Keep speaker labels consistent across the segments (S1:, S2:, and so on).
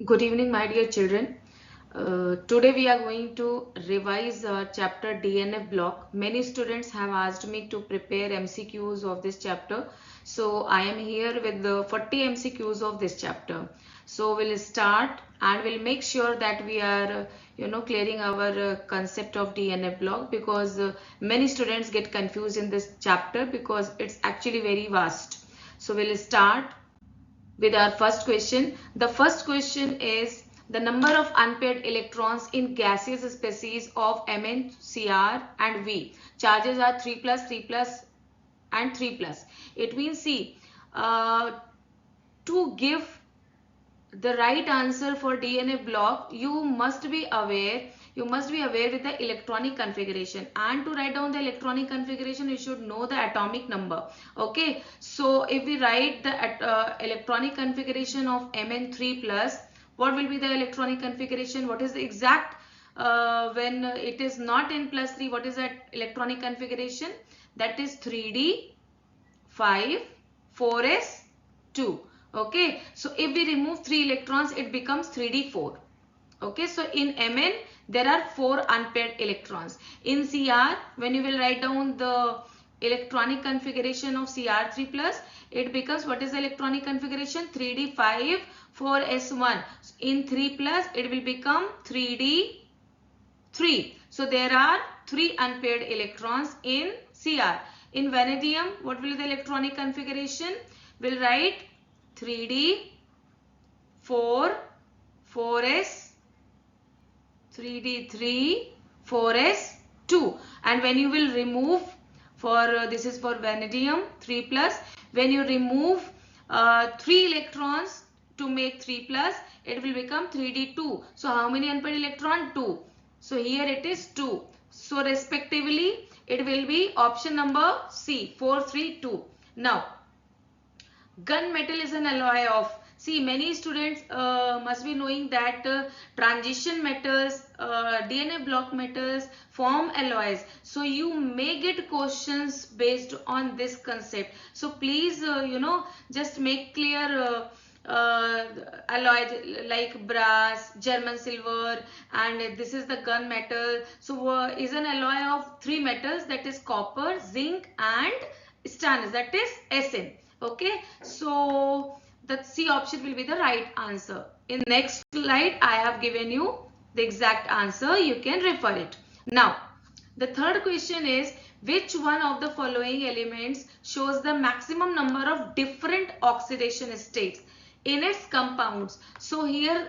S1: Good evening, my dear children. Today we are going to revise chapter DNF block. Many students have asked me to prepare MCQs of this chapter. So I am here with the 40 MCQs of this chapter. So we'll start and we'll make sure that we are clearing our concept of DNF block, because many students get confused in this chapter because it's actually very vast. So we'll start with our first question. The first question is the number of unpaired electrons in gaseous species of Mn, Cr and V. Charges are 3 plus, 3 plus and 3 plus. It means, see, to give the right answer for DNA block, you must be aware with the electronic configuration, and to write down the electronic configuration you should know the atomic number. Okay, so if we write the electronic configuration of Mn3 plus, what will be the electronic configuration? What is the exact when it is not n plus 3, what is that electronic configuration? That is 3d 5 4s 2. Okay, so if we remove 3 electrons it becomes 3d4. Okay, so in Mn there are 4 unpaired electrons. In Cr, when you will write down the electronic configuration of Cr3 plus, it becomes, what is the electronic configuration? 3d5 4s1. In 3 plus it will become 3d3. So there are 3 unpaired electrons in Cr. In vanadium, what will be the electronic configuration? We'll write 3d 4 4s 3d3 4s2. And when you will remove, for this is for vanadium 3 plus, when you remove 3 electrons to make 3 plus, it will become 3d2. So how many unpaired electron? 2. So here it is 2. So respectively it will be option number C, 4 3 2. Now gunmetal is an alloy of, see, many students must be knowing that transition metals, DNA block metals form alloys. So you may get questions based on this concept. So please just make clear alloys like brass, German silver, and this is the gunmetal. So is an alloy of 3 metals, that is copper, zinc and stannous, that is Sn. Okay, so the C option will be the right answer. In next slide I have given you the exact answer, you can refer it. Now the third question is, which one of the following elements shows the maximum number of different oxidation states in its compounds? So here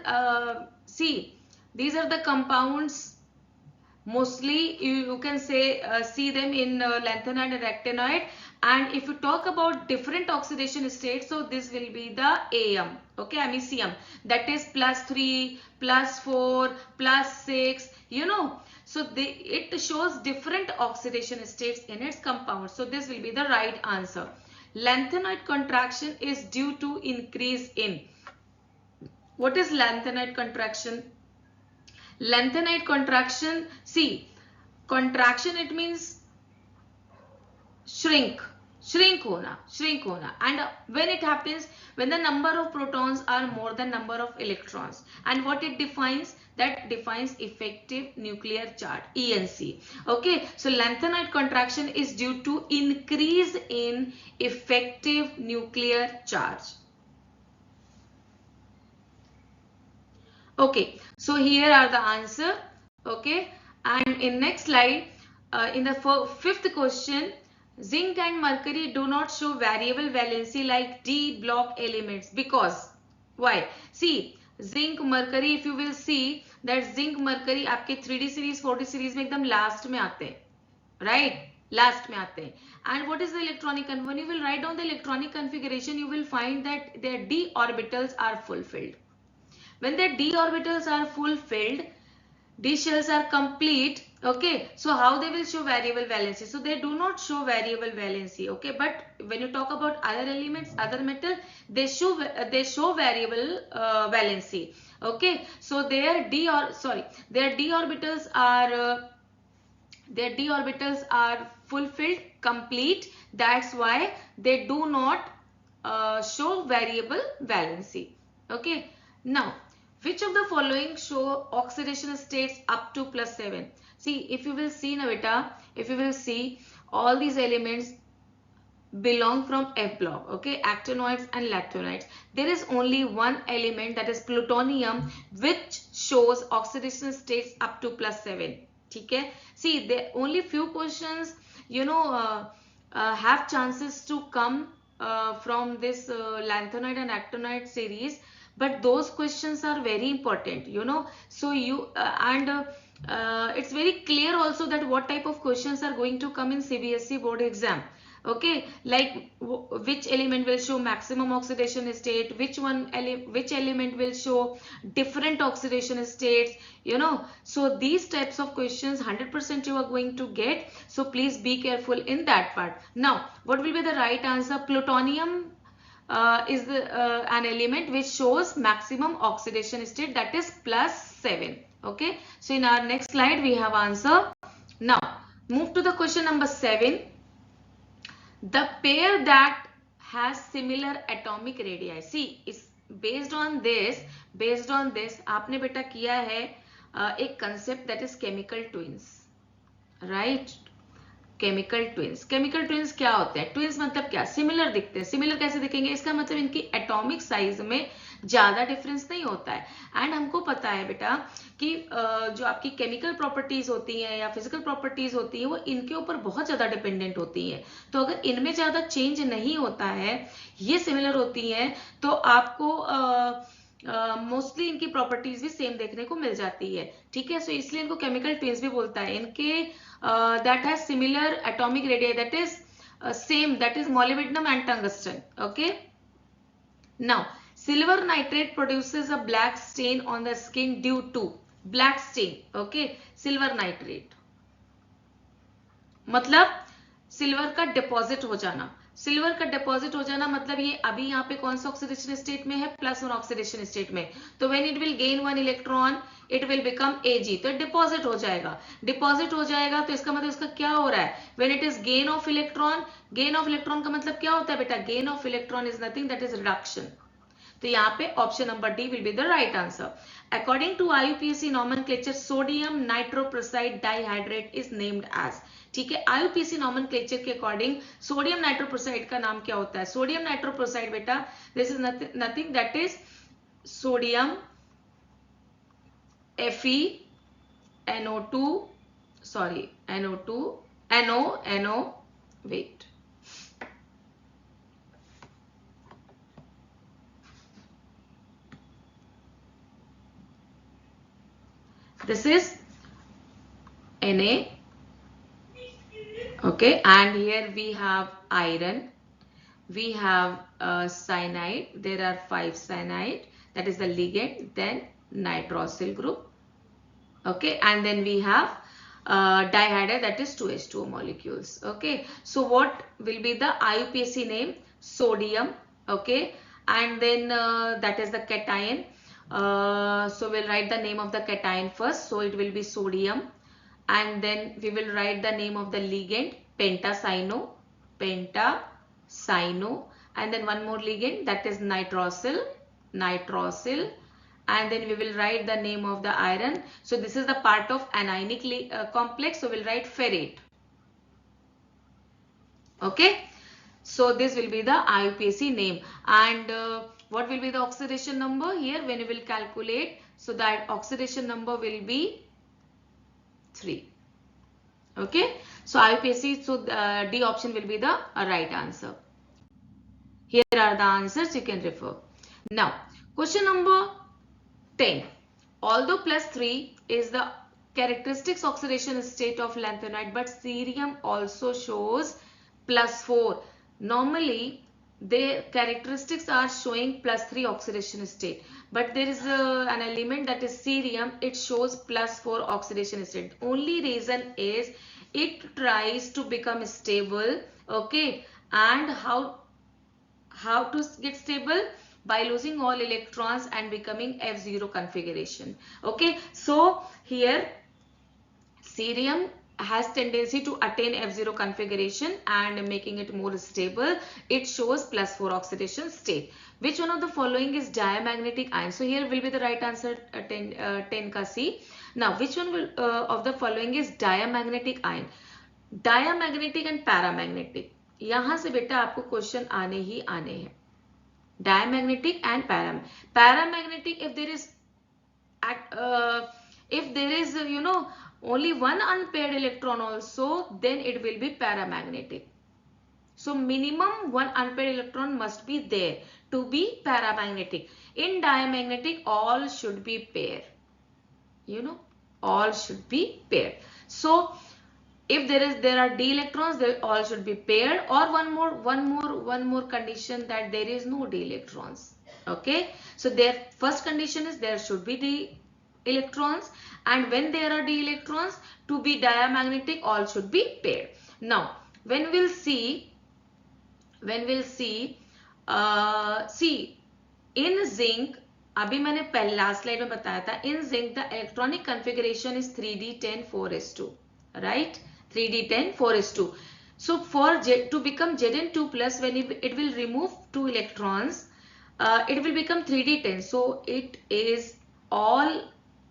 S1: see, these are the compounds. Mostly you can say see them in lanthanide and actinoid. And if you talk about different oxidation states, so this will be the Am, okay, Amicium, that is +3 +4 +6, so it shows different oxidation states in its compound. So this will be the right answer. Lanthanide contraction is due to increase in, what is lanthanide contraction? Lanthanide contraction, see, contraction it means shrink hona, and when it happens, when the number of protons are more than number of electrons. And what it defines? That defines effective nuclear charge, ENC. Okay, so lanthanide contraction is due to increase in effective nuclear charge. Okay, so here are the answer. Okay, and in next slide, in the fifth question, zinc and mercury do not show variable valency like D block elements, because why? See, zinc mercury, if you will see that zinc mercury आपके 3D series 4D series में एकदम last में आते हैं, right? Last में आते हैं. And what is the electronic, and when you will write down the electronic configuration, you will find that their d orbitals are fulfilled. When the d orbitals are fulfilled, d shells are complete. Okay, so how they will show variable valency? So they do not show variable valency. Okay, but when you talk about other elements, other metal, they show variable valency. Okay, so their d orbitals are fulfilled, complete. That's why they do not show variable valency. Okay, now Which of the following show oxidation states up to +7? See, if you will see now beta, if you will see, all these elements belong from F block, okay, actinoids and lactonides. There is only one element, that is plutonium, which shows oxidation states up to +7. Okay, see, there only few questions, have chances to come from this lanthanide and actinide series, but those questions are very important, so you it's very clear also that what type of questions are going to come in CBSE board exam. Okay, like which element will show maximum oxidation state, which element will show different oxidation states, so these types of questions 100% you are going to get, so please be careful in that part. Now what will be the right answer? Plutonium is an element which shows maximum oxidation state, that is +7. Okay, so in our next slide we have answer. Now move to the question number 7. The pair that has similar atomic radii. See, is based on this आपने बेटा किया है एक concept, that is chemical twins, right? Chemical twins क्या होते हैं? Twins मतलब क्या? सिमिलर दिखते हैं। सिमिलर कैसे दिखेंगे? इसका मतलब इनकी एटॉमिक साइज में ज्यादा डिफरेंस नहीं होता है। एंड हमको पता है बेटा कि जो आपकी केमिकल प्रॉपर्टीज होती हैं या फिजिकल प्रॉपर्टीज होती है वो इनके ऊपर बहुत ज्यादा डिपेंडेंट होती है। तो अगर इनमें ज्यादा चेंज नहीं होता है, ये सिमिलर होती है, तो आपको मोस्टली इनकी प्रॉपर्टीज भी सेम देखने को मिल जाती है। ठीक है, सो इसलिए इनको केमिकल ट्विंस भी बोलता है। इनके that has similar atomic radii, that is same, that is molybdenum and tungsten. Okay, now silver nitrate produces a black stain on the skin due to black stain. Okay, silver nitrate मतलब silver का deposit हो जाना। Silver का deposit हो जाना मतलब ये अभी यहाँ पे कौन सा ऑक्सीडेशन स्टेट में है? +1 ऑक्सीडेशन स्टेट में। तो when it will gain 1 electron it will become Ag, तो डिपॉजिट हो जाएगा। डिपॉजिट हो जाएगा तो इसका मतलब इसका क्या हो रहा है? When it is gain of electron, gain of electron का मतलब क्या होता है बेटा? Gain of electron is nothing, that is reduction. तो यहाँ पे option number d will be the right answer. According to IUPAC nomenclature, sodium nitroprusside dihydrate is named as. ठीक है, IUPAC नॉमेनक्लेचर के अकॉर्डिंग सोडियम नाइट्रोप्रोसाइड का नाम क्या होता है? सोडियम नाइट्रोप्रोसाइड बेटा this is nothing, that is sodium FeNO2, sorry, NO2, NO, wait. This is Na, okay, and here we have iron, we have cyanide, there are 5 cyanide, that is the ligand, then nitrosyl group, okay, and then we have dihydrate, that is 2H2O molecules. Okay, so what will be the IUPAC name? Sodium, okay, and then that is the cation. So we'll write the name of the cation first, so it will be sodium, and then we will write the name of the ligand, pentacyano, and then one more ligand, that is nitrosyl, and then we will write the name of the iron. So this is the part of anionic complex, so we'll write ferrate. Okay, so this will be the IUPAC name, and what will be the oxidation number here when you will calculate? So that oxidation number will be 3. Okay, so IUPAC, so D option will be the right answer. Here are the answers, you can refer. Now question number 10. Although +3 is the characteristics oxidation state of lanthanide, but cerium also shows +4. Normally the characteristics are showing +3 oxidation state, but there is an element, that is cerium, it shows +4 oxidation state. Only reason is it tries to become stable. Okay, and how to get stable? By losing all electrons and becoming F0 configuration. Okay, so here cerium has tendency to attain F0 configuration and making it more stable. It shows +4 oxidation state. Which one of the following is diamagnetic ion? So here will be the right answer 10 ka C. Now which one will, of the following is diamagnetic ion? Diamagnetic and paramagnetic. यहाँ से बेटा आपको question आने ही आने हैं. Diamagnetic and paramagnetic, if there is only one unpaired electron also, then it will be paramagnetic. So minimum one unpaired electron must be there to be paramagnetic. In diamagnetic, all should be paired. All should be paired. So if there are d electrons, they all should be paired, or one more condition, that there is no d electrons. Okay, so their first condition is there should be d electrons, and when there are d electrons, to be diamagnetic, all should be paired. Now when we'll see see in zinc, अभी मैंने पहले last slide में बताया था, in zinc the electronic configuration is 3d10 4s2, right? 3d10 4s2. So for to become Zn2 plus, when it will remove 2 electrons, it will become 3d10. So it is all,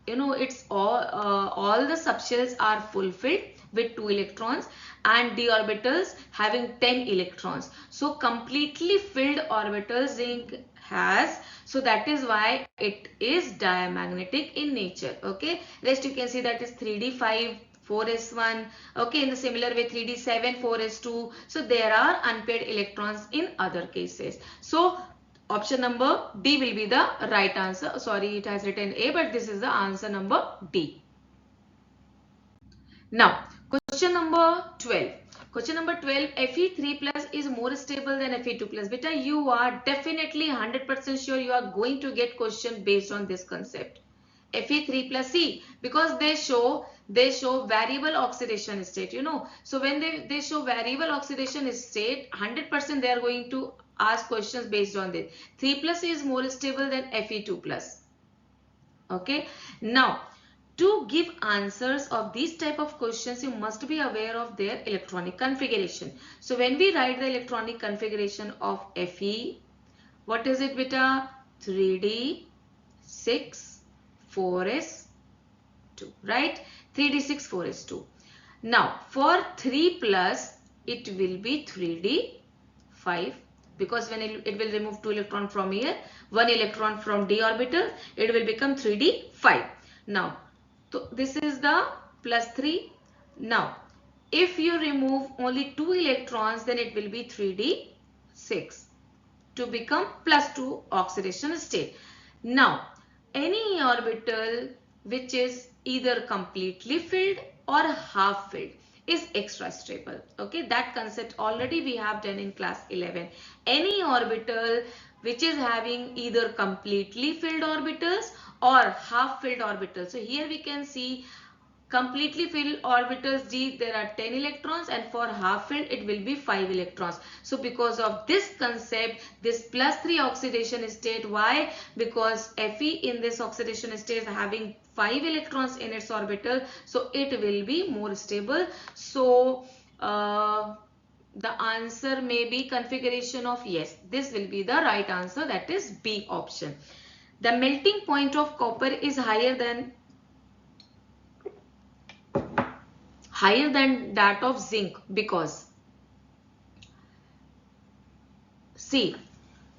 S1: it's all the subshells are fulfilled with 2 electrons and d orbitals having 10 electrons. So completely filled orbital zinc has, so that is why it is diamagnetic in nature. Okay, rest you can see that is 3d5 4s1. Okay, in the similar way 3d7 4s2. So there are unpaired electrons in other cases. So option number D will be the right answer. Sorry, it has written A, but this is the answer number D. Now question number 12. Question number 12, Fe3 plus is more stable than Fe2 plus. Beta, you are definitely 100% sure you are going to get question based on this concept. Fe3 plus C, because they show variable oxidation state, So when they show variable oxidation state, 100% they are going to ask questions based on this. 3 plus is more stable than Fe2 plus. Okay. Now, to give answers of these type of questions, you must be aware of their electronic configuration. So when we write the electronic configuration of Fe, what is it beta? 3d 6 4s2, right? 3d6 4s2. Now for 3 plus, it will be 3d 5, because when it will remove 2 electron from here, 1 electron from d orbital, it will become 3d 5. Now so this is the plus 3. Now if you remove only 2 electrons, then it will be 3d 6 to become plus 2 oxidation state. Now any orbital which is either completely filled or half filled is extra stable. Okay, that concept already we have done in class 11. Any orbital which is having either completely filled orbitals or half filled orbitals. So here we can see completely filled orbitals D, there are 10 electrons, and for half filled it will be 5 electrons. So because of this concept, this plus 3 oxidation state, why? Because Fe in this oxidation state is having 5 electrons in its orbital, so it will be more stable. So the answer may be configuration of, yes, this will be the right answer, that is B option. The melting point of copper is higher than that of zinc, because see,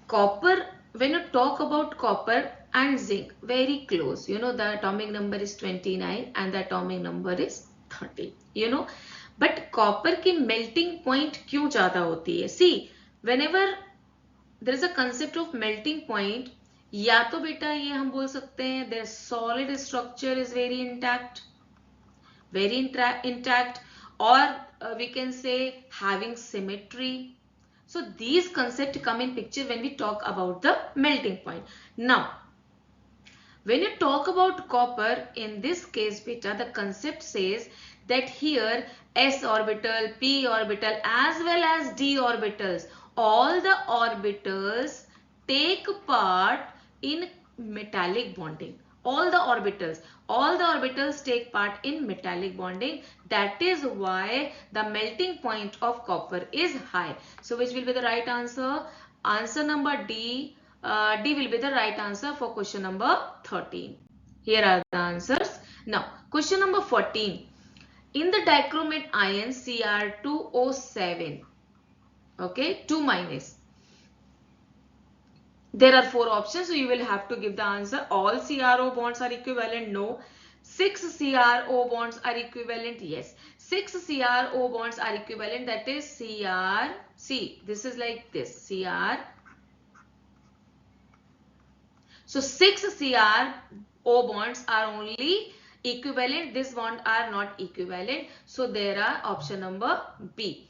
S1: copper, when you talk about copper and zinc, very close, the atomic number is 29 and the atomic number is 30, but copper की melting point क्यों ज़्यादा होती है? See, whenever there is a concept of melting point, या तो बेटा ये हम बोल सकते हैं their solid structure is very intact, or we can say having symmetry. So these concepts come in picture when we talk about the melting point. Now when you talk about copper, in this case beta, the concept says that here s orbital, p orbital as well as d orbitals, all the orbitals take part in metallic bonding. All the orbitals take part in metallic bonding. That is why the melting point of copper is high. So which will be the right answer? Answer number D, D will be the right answer for question number 13. Here are the answers. Now, question number 14. In the dichromate ion Cr2O7, okay, 2 minus. There are 4 options, so you will have to give the answer. All CRO bonds are equivalent? No. 6 CRO bonds are equivalent? Yes. 6 CRO bonds are equivalent, that is CR. See, this is like this, CR. So 6 CRO bonds are only equivalent. This bond are not equivalent. So there are option number B.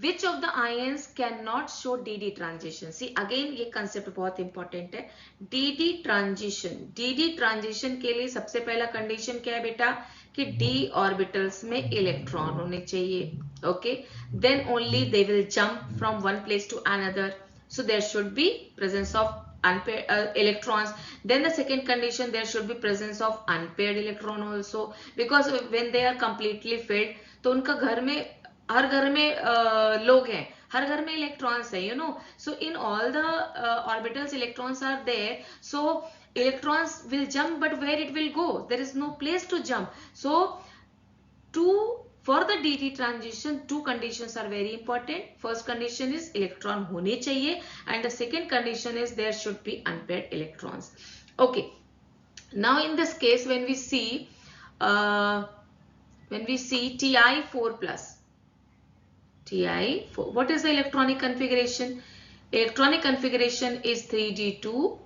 S1: Which of the ions cannot show DD transition? See, again ये concept बहुत important है. DD transition. DD transition के लिए सबसे पहला condition क्या है बेटा? कि D orbitals में electron होने चाहिए. Okay. Then only they will jump from one place to another. So there should be presence of unpaired electrons. Then the second condition, there should be presence of unpaired electron also, because when they are completely filled, तो उनका घर में, हर घर में लोग हैं, हर घर में electrons है, you know. So in all the orbitals electrons are there, so electrons will jump, but where it will go? There is no place to jump. So for the DD transition, 2 conditions are very important. First condition is electron होने चाहिए, and the second condition is there should be unpaired electrons. Okay. Now in this case, when we see Ti4 plus, Ti4, what is the electronic configuration? Electronic configuration is 3d2,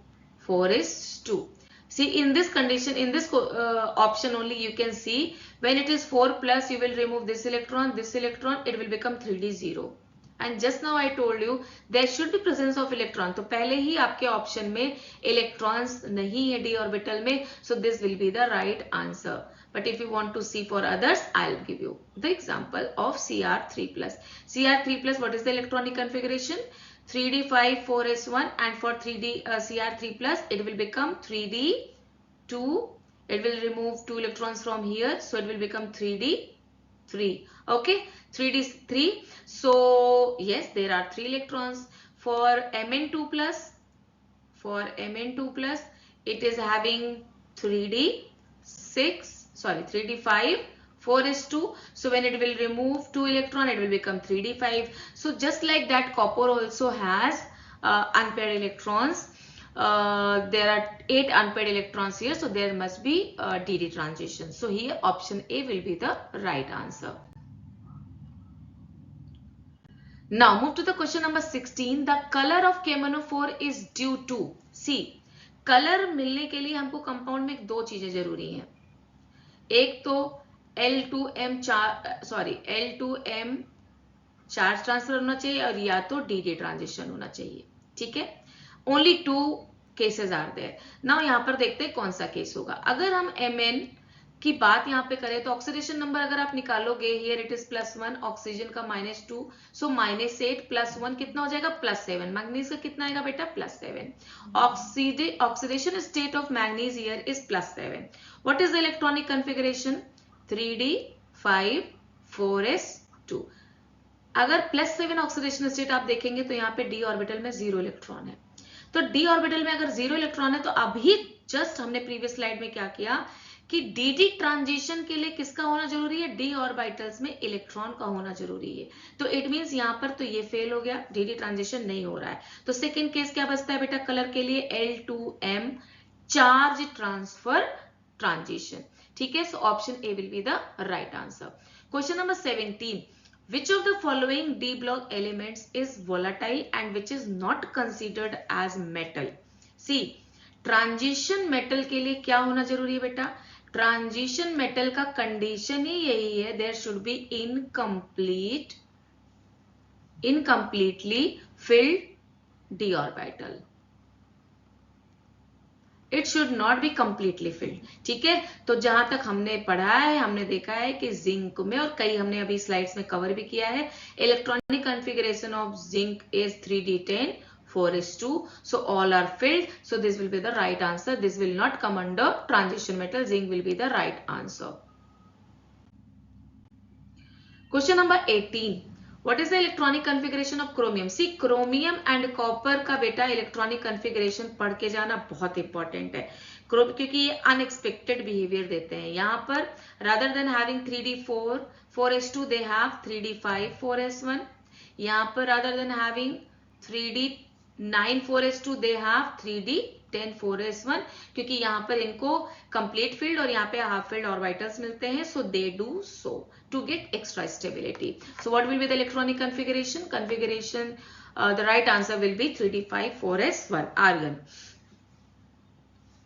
S1: 4s2. See, in this condition, in this option only, you can see when it is 4 plus, you will remove this electron, it will become 3d0. And just now I told you there should be presence of electron. तो पहले ही आपके option में electrons नहीं है d orbital में, so this will be the right answer. But if you want to see for others, I'll give you the example of Cr3 plus. Cr3 plus, what is the electronic configuration? 3d5, 4s1, and for 3d Cr3 plus, it will become 3d2. It will remove 2 electrons from here, so it will become 3d3. Okay, 3d3. So yes, there are 3 electrons. For Mn2 plus, it is having 3d5. 4s2. So when it will remove 2 electron, it will become 3d5. So just like that, copper also has unpaired electrons. There are 8 unpaired electrons here, so there must be DD transition. So here option A will be the right answer. Now move to the question number 16. The color of KMnO4 is due to. See, color मिलने के लिए हमको compound में 2 चीजें जरूरी हैं. एक तो L2M चार्ज ट्रांसफर होना चाहिए, और या तो DD ट्रांजिशन होना चाहिए. ठीक है, only 2 cases are there. Now यहाँ पर देखते हैं कौन सा केस होगा. अगर हम Mn की बात यहाँ पे करें तो ऑक्सीडेशन नंबर अगर आप निकालोगे, हियर इट इज +1, ऑक्सीजन का -2, सो -8 +1 कितना हो जाएगा? +7. मैग्नीज का कितना आएगा बेटा? +7. Oxidation state of manganese here is +7. What is the electronic configuration? 3d5, 4s2. अगर +7 ऑक्सीडेशन स्टेट आप देखेंगे तो यहाँ पे d ऑर्बिटल में 0 इलेक्ट्रॉन है. तो d ऑर्बिटल में अगर 0 इलेक्ट्रॉन है, तो अभी जस्ट हमने प्रीवियस स्लाइड में क्या किया कि DD ट्रांजिशन के लिए किसका होना जरूरी है? d ऑर्बिटल्स में इलेक्ट्रॉन का होना जरूरी है. तो इट मींस यहाँ पर तो ये फेल हो गया, DD ट्रांजिशन नहीं हो रहा है. तो सेकंड केस क्या बचता है बेटा कलर के लिए? L2M charge transfer transition. ठीक है, so option A will be the right answer. Question number 17. Which of the following D block elements is volatile and which is not considered as metal? See, transition metal के लिए क्या होना जरूरी है बेटा? Transition metal का condition ही यही है, there should be incompletely filled d orbital. It should not be completely filled. ठीक है, तो जहां तक हमने पढ़ा है, हमने देखा है कि जिंक में, और कई हमने अभी स्लाइड्स में कवर भी किया है, electronic configuration of zinc is 3d10, 4s2. So all are filled. So this will be the right answer. This will not come under transition metal. Zinc will be the right answer. Question number 18. What is the electronic configuration of chromium? See, chromium and copper का बेटा electronic configuration पढ़ के जाना बहुत important है, क्योंकि ये unexpected behavior देते हैं. यहाँ पर rather than having 3d4 4s2 they have 3d5 4s1. यहाँ पर rather than having 3d9 4s2 they have 3d10 4s1, क्योंकि यहाँ पर इनको complete field और यहाँ पे half filled orbitals मिलते हैं, so they do so to get extra stability. So what will be the electronic configuration? The right answer will be 3d5 4s1 argon.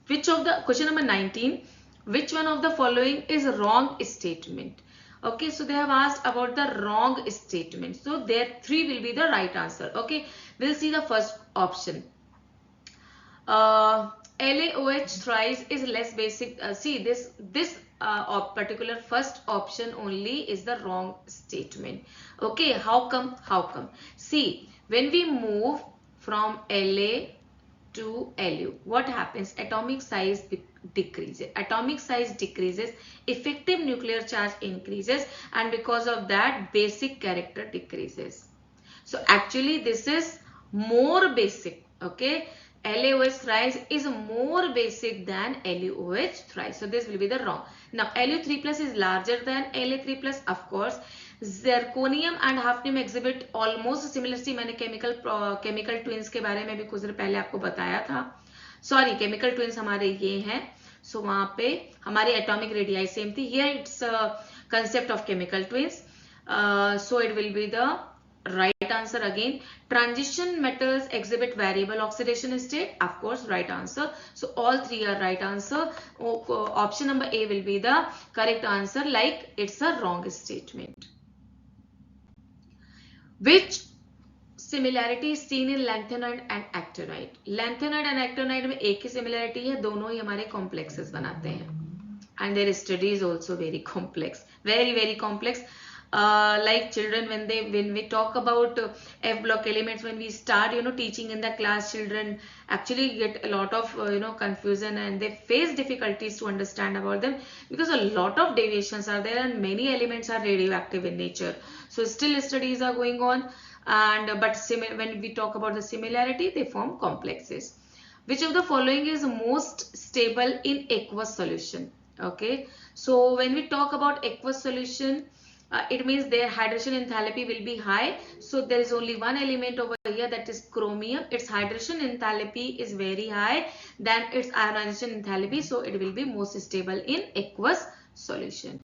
S1: Question number 19, which one of the following is a wrong statement? Okay, so they have asked about the wrong statement, so there 3 will be the right answer. Okay, we'll see the first option. LaOH thrice is less basic. See, this particular first option only is the wrong statement. Okay, how come? See, when we move from La to Lu, what happens? Atomic size decreases. Atomic size decreases, effective nuclear charge increases, and because of that, basic character decreases. So actually, this is more basic. Okay, LaOH thrice is more basic than LuOH thrice. So this will be the wrong. Now Lu3 plus is larger than La3 plus, of course. Zirconium and hafnium exhibit almost similarity. मैंने chemical twins के बारे में भी कुछ देर पहले आपको बताया था. Sorry, chemical twins हमारे ये हैं. So वहाँ पे हमारी atomic radii same थी. Here it's a concept of chemical twins. So it will be the right answer again. Transition metals exhibit variable oxidation state. Of course, right answer. So all 3 are right answer. Option number A will be the correct answer, like it's a wrong statement. Which similarity is seen in lanthanide and actinide? Lanthanide and actinide में एक ही similarity है, दोनों ही हमारे complexes बनाते हैं. And their study is also very complex, very complex. Like children, when we talk about F block elements, when we start teaching in the class, children actually get a lot of confusion, and they face difficulties to understand about them, because a lot of deviations are there and many elements are radioactive in nature. So still studies are going on, and but when we talk about the similarity, they form complexes. Which of the following is most stable in aqueous solution? Okay, so when we talk about aqueous solution, it means their hydration enthalpy will be high. So there is only one element over here, that is chromium. Its hydration enthalpy is very high than its ionization enthalpy, so it will be most stable in aqueous solution.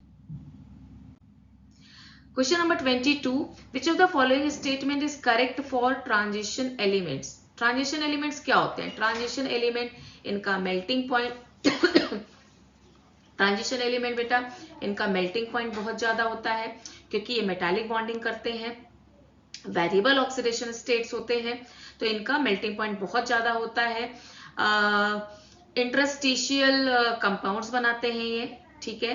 S1: Question number 22, which of the following statement is correct for transition elements? Transition elements क्या होते हैं? Transition element इनका melting point transition element बेटा इनका melting point बहुत ज्यादा होता है, क्योंकि ये मेटालिक बॉन्डिंग करते हैं, वेरिएबल ऑक्सीडेशन स्टेट्स होते हैं, तो इनका मेल्टिंग पॉइंट बहुत ज्यादा होता है. इंटरस्टिशियल कंपाउंड्स बनाते हैं ये, ठीक है,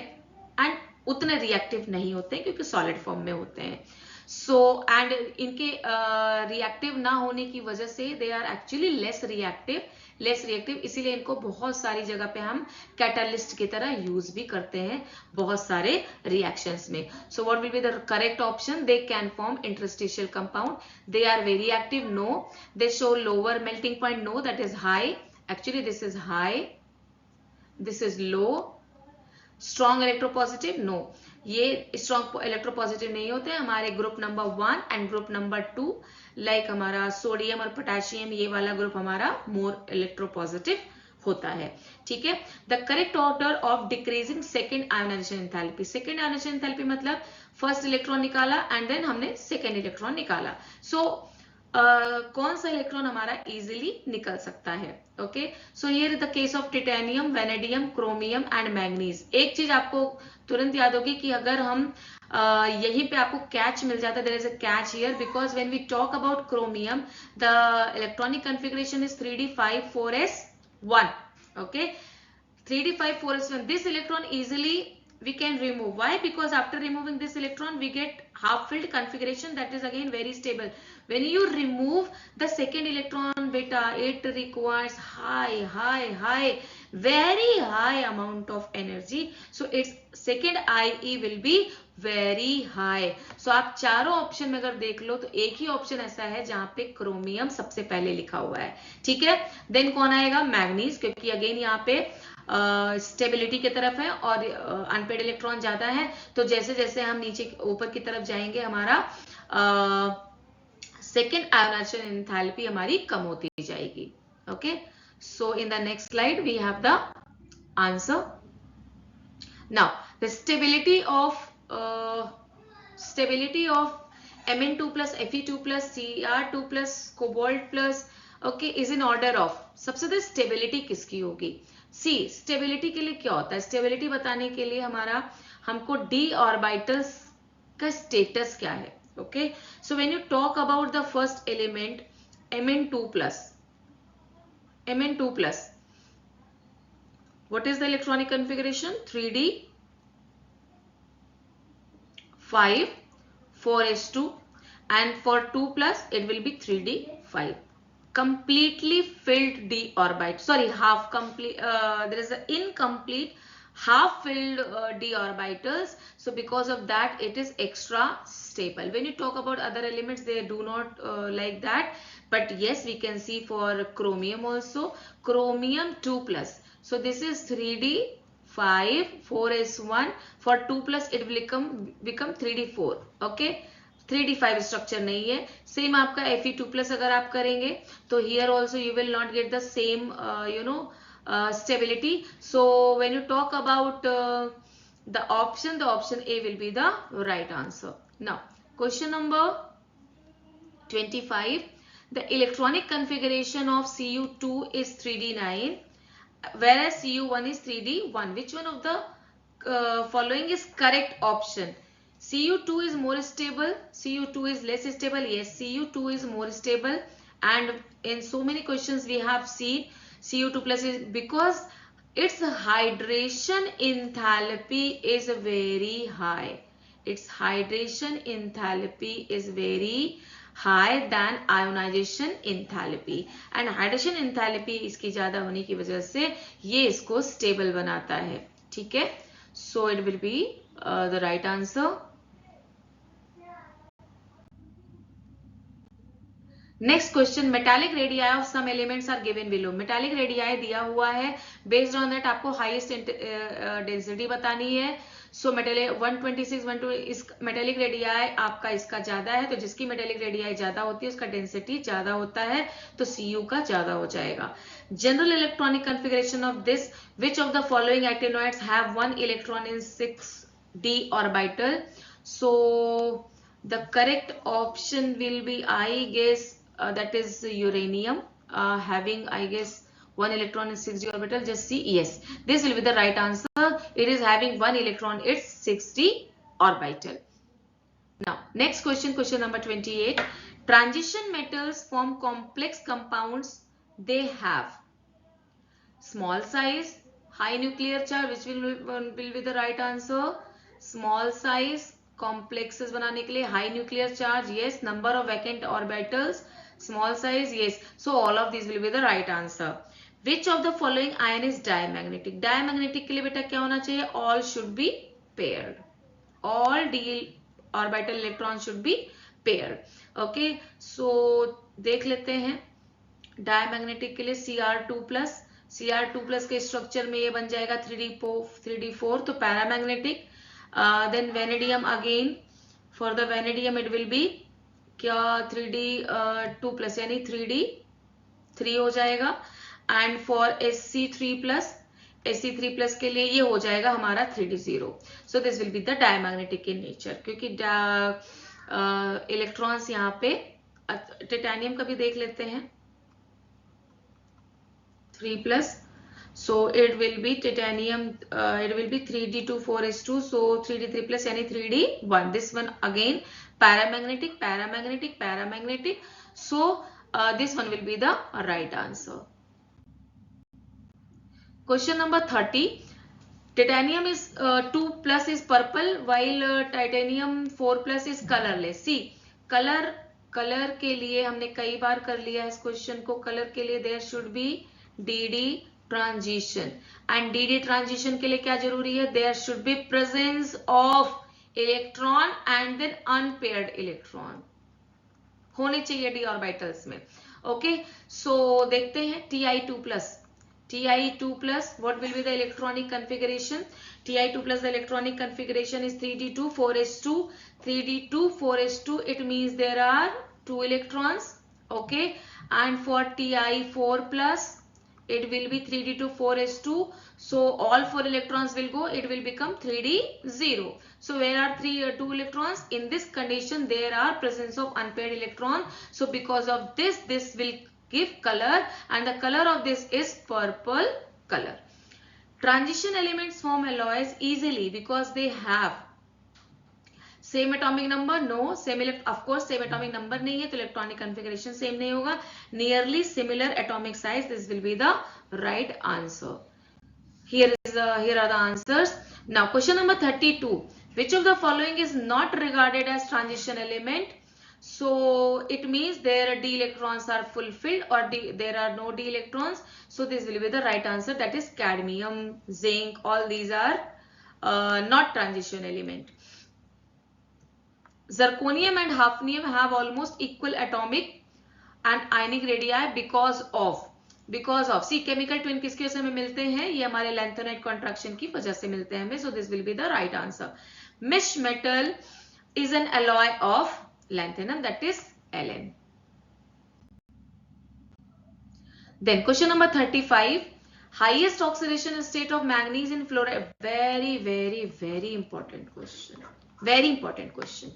S1: एंड उतने रिएक्टिव नहीं होते क्योंकि सॉलिड फॉर्म में होते हैं. सो एंड इनके रिएक्टिव ना होने की वजह से they are actually less reactive, इसीलिए इनको बहुत सारी जगह पे हम कैटलिस्ट की तरह यूज भी करते हैं बहुत सारे रिएक्शंस में. So what will be the correct option? They can form interstitial compound. They are very active? No. They show lower melting point? No, that is high. Actually this is high, this is low. Strong electropositive? No, ये strong electropositive नहीं होते. हमारे group number 1 and group number 2, like हमारा sodium और potassium, ये वाला group हमारा more electropositive होता है, ठीक है. The correct order of decreasing second ionization enthalpy. Second ionization enthalpy मतलब फर्स्ट इलेक्ट्रॉन निकाला एंड देन हमने सेकेंड इलेक्ट्रॉन निकाला. सो कौन सा इलेक्ट्रॉन हमारा इजीली निकल सकता है? Okay, so here the case of titanium, vanadium, chromium and manganese. एक चीज आपको तुरंत याद होगी कि अगर हम यहीं पे आपको कैच मिल जाता है, there is a catch here, because when we talk about chromium the electronic configuration is 3d5 4s1. okay, 3d5 4s1. this electron easily we can remove. Why? Because after removing this electron we get half filled configuration, that is again very stable. When you remove the second electron beta, it requires high very high amount of energy, so its second IE will be very high. So आप चारों option में अगर देख लो तो एक ही option ऐसा है जहां पे क्रोमियम सबसे पहले लिखा हुआ है। ठीक है, देन कौन आएगा? मैग्नीज, क्योंकि अगेन यहाँ पे स्टेबिलिटी की तरफ है और अनपेड इलेक्ट्रॉन ज्यादा है, तो जैसे जैसे हम नीचे ऊपर की तरफ जाएंगे हमारा सेकेंड आयोनाइजेशन एंथैल्पी हमारी कम होती जाएगी। Okay, so in the next slide we have the answer. Now the stability of Mn2 plus Fe2 plus Cr2 plus cobalt plus okay is in order of, सबसे ज्यादा स्टेबिलिटी किसकी होगी? सी, stability के लिए क्या होता है? स्टेबिलिटी बताने के लिए हमारा हमको डी ऑर्बिटल्स का स्टेटस क्या है। Okay, so when you talk about the first element Mn2 plus what is the electronic configuration? 3d 5 4s2 and for 2 plus it will be 3d 5, completely filled d orbit, sorry half complete, there is an incomplete half filled d orbitals, so because of that it is extra stable. When you talk about other elements they do not like that, but yes we can see for chromium also, chromium 2 plus, so this is 3d 5 4s1, for 2 plus it will become 3d4. okay, 3d5 structure नहीं है। Same आपका Fe2 plus अगर आप करेंगे तो here also you will not get the same stability. So when you talk about the option A will be the right answer. Now question number 25, the electronic configuration of Cu2 is 3d9 whereas Cu1 is 3d1. Which one of the following is correct option? Cu2 is more stable, Cu2 is less stable. Yes, Cu2 is more stable, and in so many questions we have seen Cu2 plus is because its hydration enthalpy is very high. Its hydration enthalpy is very high than ionization enthalpy, and hydration enthalpy इसकी ज्यादा होने की वजह से ये इसको stable बनाता है। ठीक है, so it will be the right answer. Next question, metallic radii of some elements are given below. Metallic radii दिया हुआ है, बेस्ड ऑन दैट आपको हाईएस्ट डेंसिटी बतानी है। सो मेटालिक 126 12 इस मेटालिक रेडियाई आपका इसका ज्यादा है, तो जिसकी मेटालिक रेडियाई ज्यादा होती है उसका डेंसिटी ज्यादा होता है, तो Cu का ज्यादा हो जाएगा। General electronic configuration of this, which of the following actinoids have 1 electron in 6d orbital? So the correct option will be, I guess, that is uranium, having I guess 1 electron in 6d orbital. Just see, yes, this will be the right answer. It is having 1 electron in 6d orbital. Now next question, question number 28, transition metals form complex compounds. They have small size, high nuclear charge, which will be the right answer. Small size, complexes बनाने के लिए, high nuclear charge, yes, number of vacant orbitals, small size, yes, so all of these will be the right answer. Which of the following ion is diamagnetic? Diamagnetic के लिए बेटा क्या होना चाहिए? All should be paired, all d orbital electrons should be paired. Okay, so देख लेते हैं diamagnetic के लिए Cr2 प्लस, Cr2 प्लस के स्ट्रक्चर में ये बन जाएगा 3d4, तो paramagnetic. Then vanadium again, for the vanadium it will be क्या 3d2 प्लस यानी 3d3 हो जाएगा, एंड फॉर Sc3 प्लस के लिए ये हो जाएगा हमारा 3d0। So this will be the diamagnetic in nature, क्योंकि इलेक्ट्रॉन्स यहाँ पे टिटेनियम का भी देख लेते हैं 3 plus, so it will be titanium, it will be 3d2 4s2, so 3d3 plus यानी 3d1. This one again paramagnetic, so this one will be the right answer. Question number 30, titanium is 2 plus is purple while titanium 4 plus is colorless. See, colour के लिए हमने कई बार कर लिया इस question को। Colour के लिए there should be dd transition, and dd transition के लिए क्या जरूरी है? There should be presence of electron and then unpaired electron होने चाहिए d ऑर्बिटल्स में. ओके, सो देखते हैं Ti2 plus. Ti2 plus, what will be the electronic configuration? Ti2 plus the electronic configuration is 3d2 4s2. 3d2 4s2, it means there are 2 electrons. Okay, and for Ti4 plus, it will be 3d2 4s2. So all 4 electrons will go, it will become 3d0. So where are 2 electrons? In this condition there are presence of unpaired electron. So because of this will give color, and the color of this is purple color. Transition elements form alloys easily because they have same atomic number. No, same of course same atomic number नहीं है तो electronic configuration same नहीं होगा. Nearly similar atomic size, this will be the right answer. Here are the answers. Now question number 32. Which of the following is not regarded as transition element? So it means their d electrons are fulfilled or there are no d electrons. So this will be the right answer. That is cadmium, zinc. All these are not transition element. Zirconium and hafnium have almost equal atomic and ionic radii because of see chemical twin किसकी वजह से हमें मिलते हैं? ये हमारे lanthanide contraction की वजह से मिलते हैं हमें. So this will be the right answer. Mesh metal is an alloy of lanthanum, that is Ln. Then question number 35. Highest oxidation state of manganese in fluoride. Very important question. Very important question.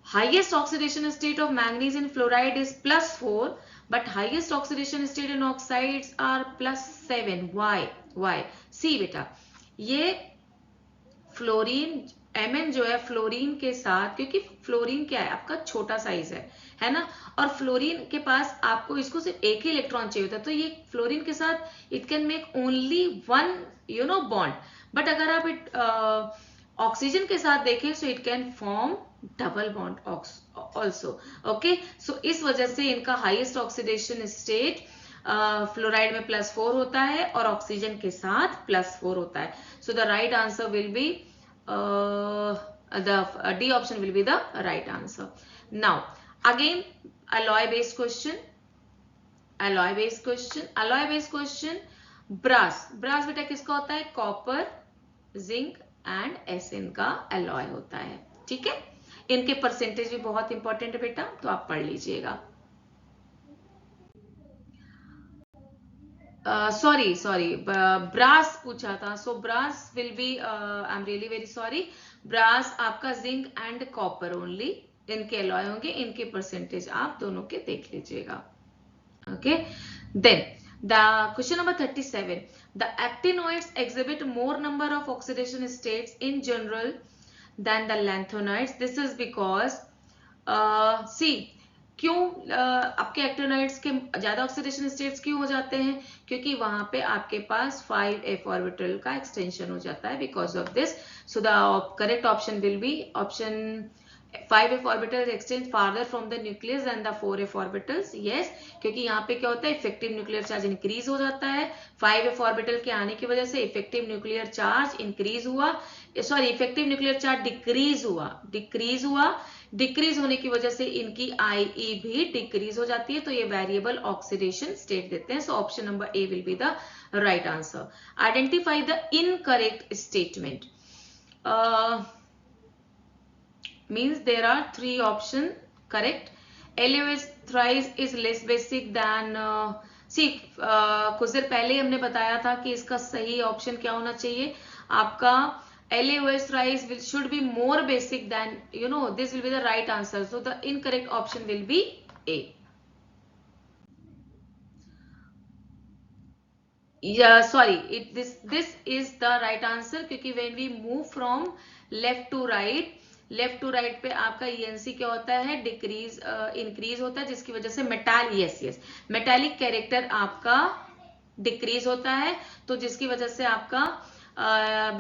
S1: Highest oxidation state of manganese in fluoride is +4, but highest oxidation state in oxides are +7. Why? See बेटा, ये fluorine Mn जो है fluorine के साथ, क्योंकि fluorine क्या है आपका छोटा साइज है ना, और फ्लोरीन के पास आपको इसको सिर्फ एक ही इलेक्ट्रॉन चाहिए होता है, तो ये फ्लोरीन के साथ it can make only one bond. But अगर आप ऑक्सीजन के साथ देखें so it can form double bond also. Okay, so इस वजह से इनका हाईएस्ट ऑक्सीडेशन स्टेट फ्लोराइड में +4 होता है और ऑक्सीजन के साथ +4 होता है. So the right answer will be the D option will be the right answer. Now again alloy based question. brass बेटा किसका होता है? कॉपर, जिंक एंड एसएन का alloy होता है. ठीक है, इनके परसेंटेज भी बहुत इंपॉर्टेंट है बेटा, तो आप पढ़ लीजिएगा. सॉरी ब्रास पूछा था. So brass will be, I am really very sorry, brass आपका जिंक एंड कॉपर ओनली इनके अलॉय होंगे. इनके परसेंटेज आप दोनों के देख लीजिएगा. Okay, then the question number 37. The actinoids exhibit more number of oxidation states in general then the lanthanoids. This is because see क्यों आपके एक्टिनोइड्स के ज्यादा ऑक्सीडेशन स्टेट्स क्यों हो जाते हैं? क्योंकि वहां पे आपके पास 5f ऑर्बिटल का एक्सटेंशन हो जाता है because of this. So the correct option will be option 5f orbital extend farther from the nucleus and the 4f orbitals. Yes, क्योंकि यहाँ पे क्या होता है, इफेक्टिव न्यूक्लियर चार्ज इंक्रीज हो जाता है. 5f ऑर्बिटल के आने की वजह से इफेक्टिव न्यूक्लियर चार्ज इंक्रीज हुआ, sorry effective nuclear charge decrease हुआ. डिक्रीज होने की वजह से इनकी IE भी डिक्रीज हो जाती है, तो ये वेरिएबल ऑक्सीडेशन स्टेट देते हैं. So option number A will be the right answer. Identify the incorrect statement. means there are 3 option correct. LOS thrice is less basic than कुछ देर पहले हमने बताया था कि इसका सही ऑप्शन क्या होना चाहिए आपका. LOS thrice should be more basic than, this will be the right answer. So the incorrect option will be A. Yeah, sorry, this is the right answer क्योंकि when we move from left to right पे आपका ENC क्या होता है, decrease increase होता है, जिसकी वजह से मेटालिक कैरेक्टर आपका डिक्रीज होता है, तो जिसकी वजह से आपका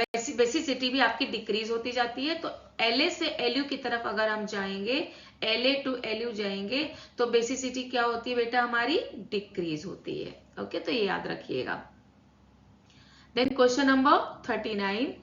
S1: बेसिसिटी भी आपकी डिक्रीज होती जाती है. तो LA से LU की तरफ अगर हम जाएंगे, LA to LU जाएंगे, तो बेसिसिटी क्या होती है बेटा हमारी, डिक्रीज होती है. ओके, तो ये याद रखिएगा. Then question number 39.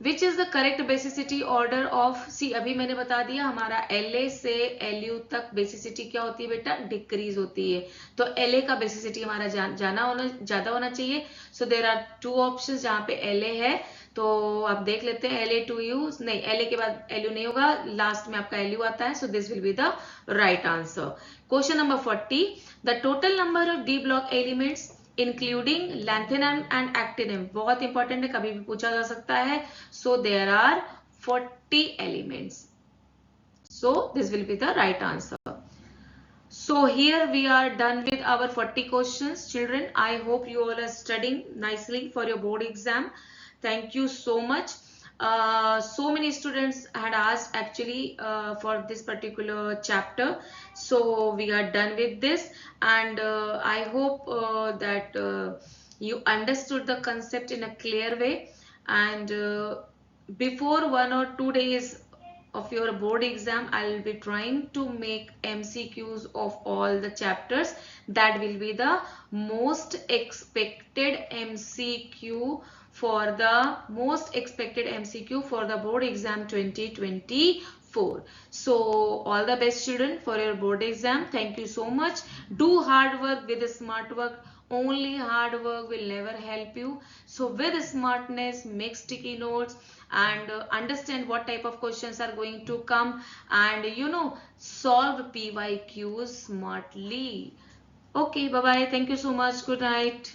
S1: Which is the correct basicity order of see, अभी मैंने बता दिया हमारा LA से LU तक बेसिसिटी क्या होती है बेटा, डिक्रीज होती है। तो LA का बेसिसिटी हमारा ज्यादा होना चाहिए। सो देर आर टू ऑप्शन जहाँ पे LA है, तो आप देख लेते हैं LA to U, नहीं LA के बाद LU नहीं होगा, लास्ट में आपका LU आता है। So this will be the right answer. Question number 40, the total number of d block elements including lanthanum and actinium, बहुत इंपॉर्टेंट है, कभी भी पूछा जा सकता है। So there are 40 elements, so this will be the right answer. So here we are done with our 40 questions. Children, I hope you all are studying nicely for your board exam. Thank you so much. So many students had asked actually for this particular chapter, so we are done with this, and I hope that you understood the concept in a clear way, and before 1 or 2 days of your board exam, I'll be trying to make MCQs of all the chapters. That will be the most expected MCQ for the board exam 2024. So all the best children for your board exam. Thank you so much. Do hard work with smart work. Only hard work will never help you. So with smartness, make sticky notes and understand what type of questions are going to come, and solve PYQs smartly. Okay, bye bye. Thank you so much. Good night.